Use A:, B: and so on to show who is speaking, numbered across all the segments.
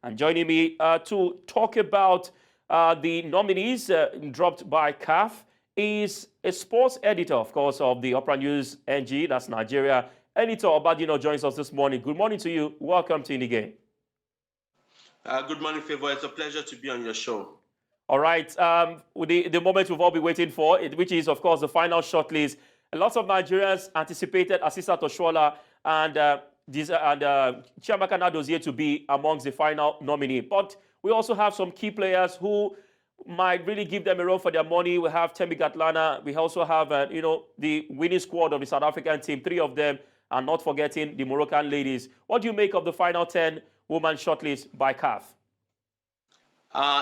A: And joining me to talk about the nominees dropped by CAF is a sports editor, of course, of the Opera News NG, that's Nigeria. Editor Obadino joins us this morning. Good morning to you. Welcome to Inigame.
B: Good morning, Favor. It's a pleasure to be on your show.
A: All right. The moment we've all been waiting for, which is, of course, the final shortlist. Lots of Nigerians anticipated Asisat Oshoala and Chiamaka Nadozie to be amongst the final nominee. But we also have some key players who might really give them a run for their money. We have Temi Gatlana. We also have, the winning squad of the South African team, 3 of them, and not forgetting the Moroccan ladies. What do you make of the final 10 women shortlist by CAF?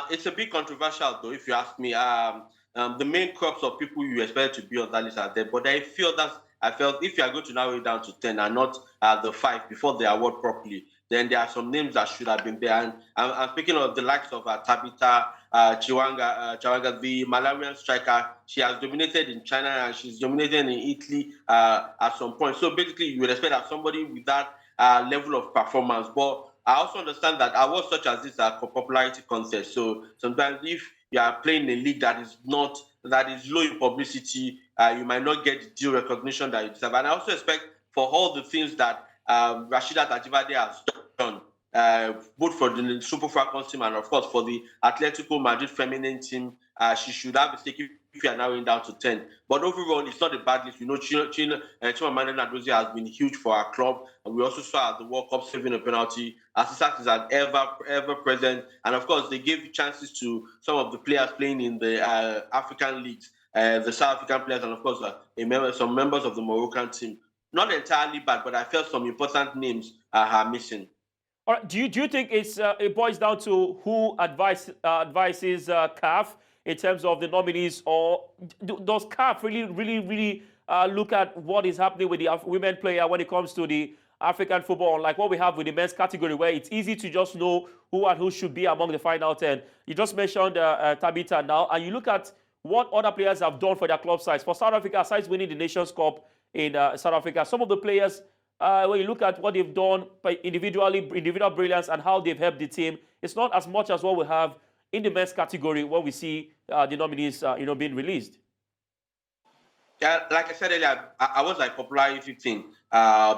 B: It's a bit controversial, though, if you ask me. The main crops of people you expect to be on that list are there, but I felt if you are going to narrow it down to 10 and not the 5 before the award properly, then there are some names that should have been there. And I'm speaking of the likes of Tabitha Chiamaka, the Malawian striker. She has dominated in China and she's dominated in Italy at some point. So basically, you would expect that somebody with that level of performance. But I also understand that awards such as this are popularity contests. So sometimes if you are playing a league that is low in publicity, you might not get the due recognition that you deserve. And I also expect for all the things that Rasheedat Ajibade has done, both for the Super Falcons team and of course for the Atletico Madrid feminine team, she should have a stake if you are narrowing down to 10. But overall, it's not a bad list. You know, Chiamaka Nadozie has been huge for our club. And we also saw at the World Cup saving a penalty. Assistant is an ever present. And of course, they gave chances to some of the players playing in the African leagues, the South African players, and of course, some members of the Moroccan team. Not entirely bad, but I felt some important names are missing.
A: All right. Do you think it boils down to who advises CAF in terms of the nominees, or does CAF really look at what is happening with the women player when it comes to the African football, like what we have with the men's category, where it's easy to just know who should be among the final 10? You just mentioned Tabitha now, and you look at what other players have done for their club sides. For South Africa, aside winning the Nations Cup in South Africa, some of the players, when you look at what they've done by individual brilliance and how they've helped the team, it's not as much as what we have in the men's category when we see the nominees, being released.
B: Yeah, like I said earlier, I was like popularity thing,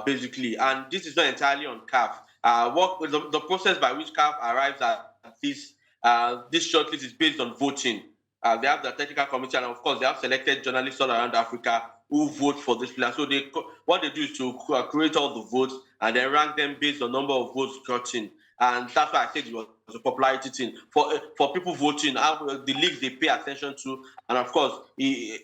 B: basically, and this is not entirely on CAF. The process by which CAF arrives at this shortlist is based on voting. They have the technical committee, and of course, they have selected journalists all around Africa who vote for this player. So what they do is to create all the votes and then rank them based on number of votes gotten. And that's why I said it was a popularity thing. For people voting, the leagues they pay attention to, and of course, the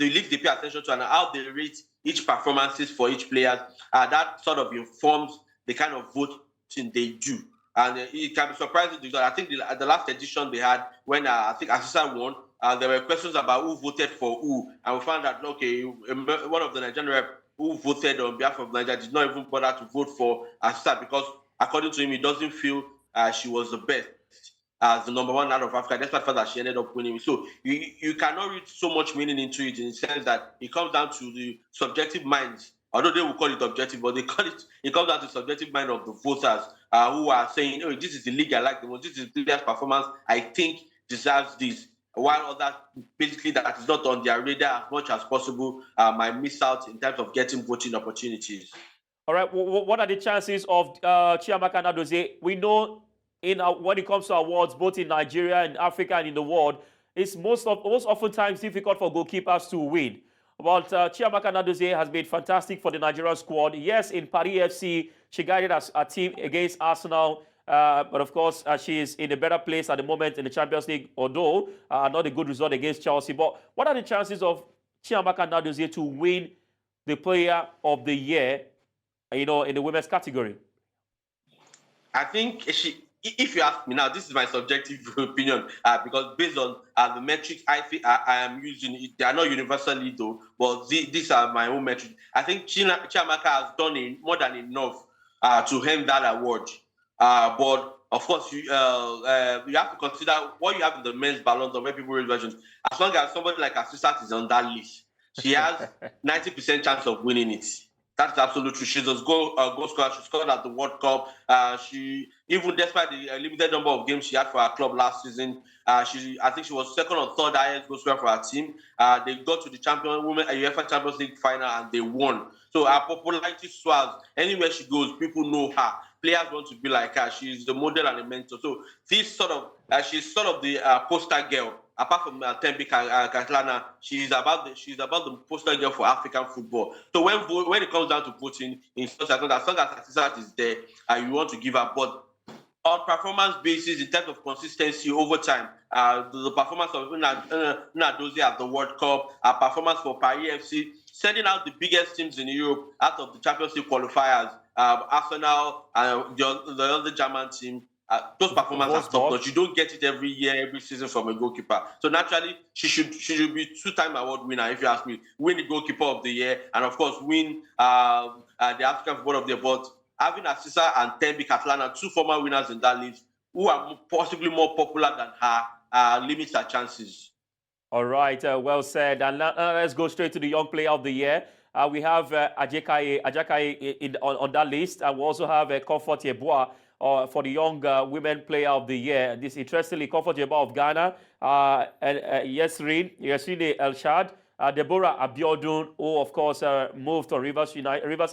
B: leagues they pay attention to and how they rate each performances for each player, that sort of informs the kind of voting they do. And it can be surprising because I think the last edition they had, when I think Asisa won, there were questions about who voted for who, and we found that, okay, one of the Nigerian rep who voted on behalf of Nigeria did not even bother to vote for Asisa because, according to him, he doesn't feel she was the best as the number 1 out of Africa, despite the fact that she ended up winning. So you cannot read so much meaning into it in the sense that it comes down to the subjective minds. Although they will call it objective, but it comes down to the subjective mind of the voters who are saying, oh, this is the league I like the most, this is the player's performance I think deserves this. While others, basically, that is not on their radar as much as possible, might miss out in terms of getting voting opportunities.
A: All right, what are the chances of Chiamaka Nadozie? We know when it comes to awards, both in Nigeria and Africa and in the world, it's most oftentimes difficult for goalkeepers to win. But Chiamaka Nadozie has been fantastic for the Nigerian squad. Yes, in Paris FC, she guided a team against Arsenal. But of course, she is in a better place at the moment in the Champions League, although not a good result against Chelsea. But what are the chances of Chiamaka Nadozie to win the Player of the Year, in the women's category?
B: I think if you ask me now, this is my subjective opinion, because based on the metrics I am using, they are not universally though, but these are my own metrics. I think Chiamaka has done more than enough to earn that award. But of course, you have to consider what you have in the men's Ballon d'Or, where people raise versions. As long as somebody like Asisat is on that list, she has 90% chance of winning it. That's absolutely true. She's a goal scorer. She scored at the World Cup. She, even despite the limited number of games she had for her club last season, I think she was second or third highest goal scorer for her team. They got to the UEFA Champions League final and they won. So her popularity soars. Anywhere she goes, people know her. Players want to be like her. She's the model and the mentor. So this sort of, she's sort of the poster girl. Apart from Tembi Katlana, she's about the poster girl for African football. So when it comes down to voting, in such as long as Asisat is there, you want to give her. But on performance basis, in terms of consistency over time, the performance of Nadozie at the World Cup, our performance for Paris FC, sending out the biggest teams in Europe out of the Champions League qualifiers, Arsenal, the other German team. Those performances are top-notch. You don't get it every year, every season from a goalkeeper. So naturally, she should be two-time award winner, if you ask me. Win the goalkeeper of the year, and of course, win the African Football of the Year. But having Asisa and Tembi Katlana, two former winners in that list, who are possibly more popular than her, limits her chances.
A: All right, well said. And let's go straight to the Young Player of the Year. We have Ajakaye on that list, and we also have Comfort Yeboah for the Young Women Player of the Year. This, interestingly, Comfort Yeboah of Ghana, and Yesrine Elshad, Deborah Abiodun, who of course moved to Rivers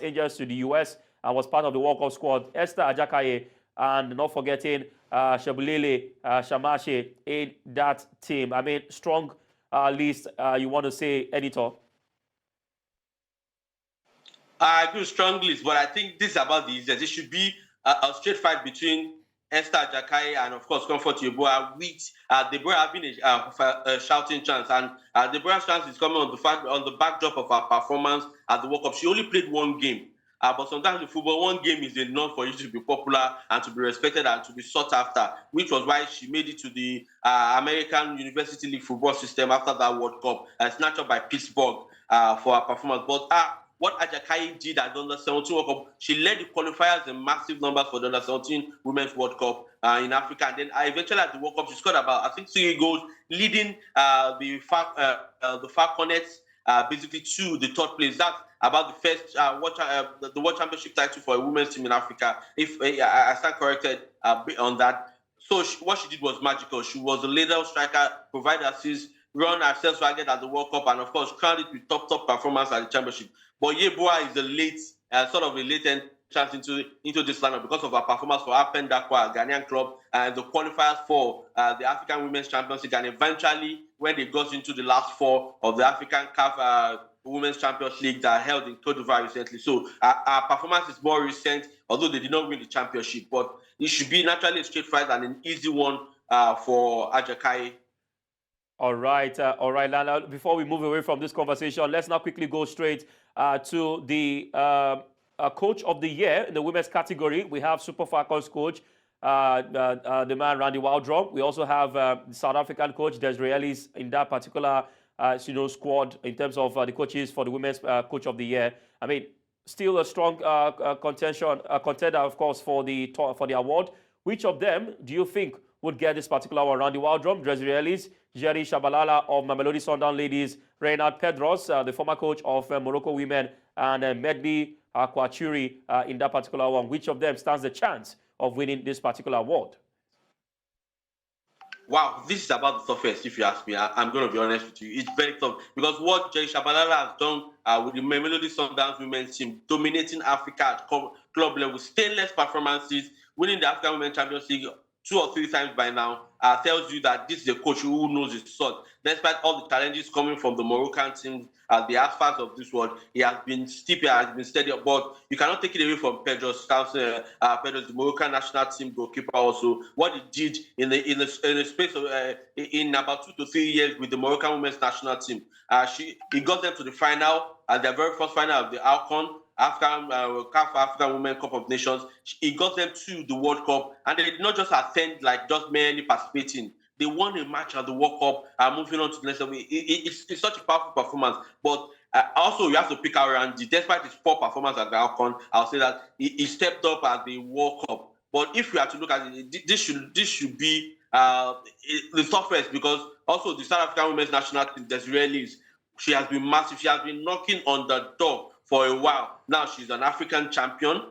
A: Angels to the US and was part of the World Cup squad, Esther Ajakaye, and not forgetting Shabulele Shamache in that team. I mean, strong list. You want to say, editor?
B: I agree with strong list, but I think this is about the easiest. It should be a straight fight between Esther Ajakaye and, of course, Comfort Yeboah, with Deborah having a shouting chance. And Deborah's chance is coming on the backdrop of her performance at the World Cup. She only played one game. But sometimes in football, one game is enough for you to be popular and to be respected and to be sought after, which was why she made it to the American University League football system after that World Cup, snatched up by Pittsburgh for her performance. But what Ajakaye did at the Under-17 World Cup, she led the qualifiers in massive numbers for the Under-17 Women's World Cup in Africa. And then eventually at the World Cup, she scored about, I think, 3 goals, leading the Falconets basically to the third place. That's about the first the World Championship title for a women's team in Africa. If I stand corrected on that. So what she did was magical. She was a leader striker, provide assists, run herself ragged at the World Cup, and of course crowned it with top performance at the championship. But Yeboah is a late, sort of a late chance into this lineup because of her performance for Apen Dakwa, Ghanaian club, and the qualifiers for the African Women's Champions League, and eventually when they got into the last 4 of the African CAF Women's Champions League that held in Cote d'Ivoire recently. So our performance is more recent, although they did not win the championship. But it should be naturally a straight fight and an easy one for Ajakaye.
A: All right, Lana. Before we move away from this conversation, let's now quickly go straight to the Coach of the Year in the women's category. We have Super Falcons coach, the man Randy Waldrum. We also have the South African coach, Desiree Ellis, in that particular squad in terms of the coaches for the women's Coach of the Year. I mean, still a strong contender, of course, for the award. Which of them do you think would get this particular one? Randy Waldrum, Desiree Ellis, Jerry Shabalala of Mamelodi Sundown Ladies, Reynard Pedros, the former coach of Morocco Women, and Medley Kwachuri in that particular one. Which of them stands the chance of winning this particular award?
B: Wow, this is about the toughest, if you ask me. I'm going to be honest with you. It's very tough because what Jerry Shabalala has done with the Mamelodi Sundowns women's team, dominating Africa at club level, stainless performances, winning the African Women's Champions League 2 or 3 times by now, tells you that this is a coach who knows his sort. Despite all the challenges coming from the Moroccan team, the asphalts of this world, he has been steep, he has been steady. But you cannot take it away from Pedro's Pedro's the Moroccan national team goalkeeper also. What he did in the space of in about 2 to 3 years with the Moroccan women's national team, he got them to the final, their very first final of the AFCON. CAF African Women Cup of Nations. He got them to the World Cup, and they did not just attend, like just merely participating. They won a match at the World Cup, moving on to the next level. It's such a powerful performance. But also, you have to pick out Randy. Despite his poor performance at the AFCON, I'll say that he stepped up at the World Cup. But if we have to look at it, this should be the toughest, because also the South African Women's National Team, Desiree Ellis, she has been massive. She has been knocking on the door for a while. Now she's an African champion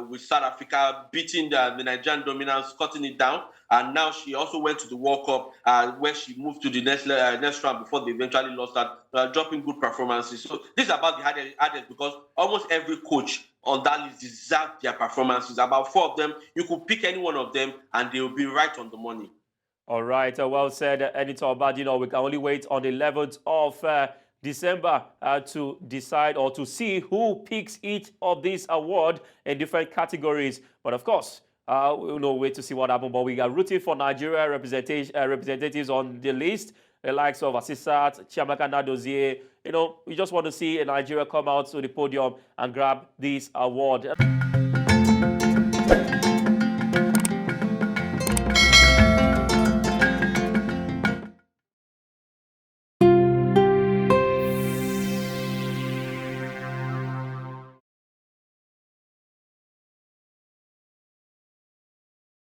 B: with South Africa beating the Nigerian dominance, cutting it down. And now she also went to the World Cup where she moved to the next round before they eventually lost that, dropping good performances. So this is about the hardest because almost every coach on that list deserves their performances. About 4 of them, you could pick any one of them and they will be right on the money.
A: All right, well said, Editor. But, we can only wait on the 11th of December to decide or to see who picks each of these awards in different categories. But, of course, we'll wait to see what happens. But we are rooting for Nigeria representatives on the list, the likes of Asisat, Chiamaka Nadozie. We just want to see Nigeria come out to the podium and grab this award.